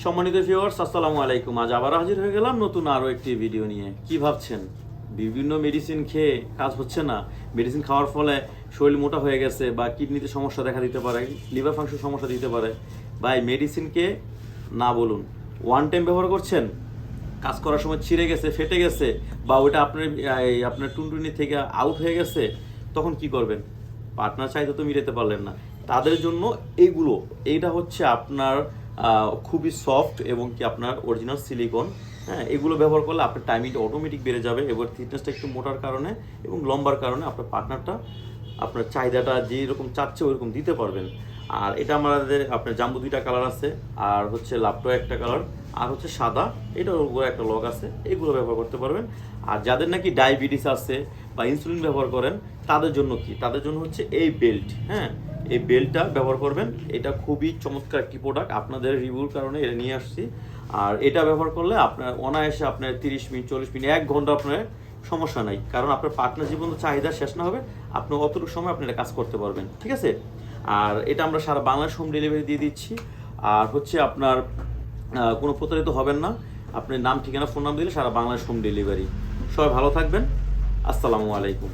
সম্মানিত ভিউয়ার্স, আসসালামু আলাইকুম। আজ আবার হাজির হয়ে গেলাম নতুন আরও একটি ভিডিও নিয়ে। কি ভাবছেন বিভিন্ন মেডিসিন খেয়ে কাজ হচ্ছে না, মেডিসিন খাওয়ার ফলে শরীর মোটা হয়ে গেছে বা কিডনিতে সমস্যা দেখা দিতে পারে, লিভার ফাংশন সমস্যা দিতে পারে? ভাই, মেডিসিনকে না বলুন। ওয়ান টাইম ব্যবহার করছেন, কাজ করার সময় ছিঁড়ে গেছে, ফেটে গেছে, বা ওইটা আপনার টুনটুনি থেকে আউট হয়ে গেছে, তখন কি করবেন? পার্টনার চাইতে তো মিলাতে পারলেন না। তাদের জন্য এইটা হচ্ছে আপনার খুবই সফট এবং কি আপনার অরিজিনাল সিলিকন। হ্যাঁ, এগুলো ব্যবহার করলে আপনার টাইমিংটা অটোমেটিক বেড়ে যাবে। এবার থিকনেসটা একটু মোটার কারণে এবং লম্বার কারণে আপনার পার্টনারটা আপনার চাহিদাটা যেরকম চাচ্ছে ওইরকম দিতে পারবেন। আর এটা আমাদের আপনার জাম্বু 2টা কালার আছে, আর হচ্ছে লাপটো একটা কালার, আর হচ্ছে সাদা, এটার উপরে একটা লগ আছে। এগুলো ব্যবহার করতে পারবেন। আর যাদের নাকি ডায়াবেটিস আছে বা ইনসুলিন ব্যবহার করেন, তাদের জন্য কি? তাদের জন্য হচ্ছে এই বেল্ট। হ্যাঁ, এই বেল্টটা ব্যবহার করবেন। এটা খুবই চমৎকার একটি প্রোডাক্ট, আপনাদের রিভিউর কারণে এটা নিয়ে আসছি। আর এটা ব্যবহার করলে আপনার অনায়াসে আপনার 30 মিনিট, 40 মিনিট, 1 ঘন্টা আপনার সমস্যা নাই। কারণ আপনার পার্টনার জীবন চাহিদা শেষ না হবে, আপনি অতটুকু সময় আপনি এটা কাজ করতে পারবেন। ঠিক আছে? আর এটা আমরা সারা বাংলাদেশ হোম ডেলিভারি দিয়ে দিচ্ছি। আর হচ্ছে আপনার কোনো প্রতারিত হবেন না। আপনি নাম, ঠিকানা, ফোন নাম দিলে সারা বাংলাদেশ হোম ডেলিভারি। সবাই ভালো থাকবেন। আসসালামু আলাইকুম।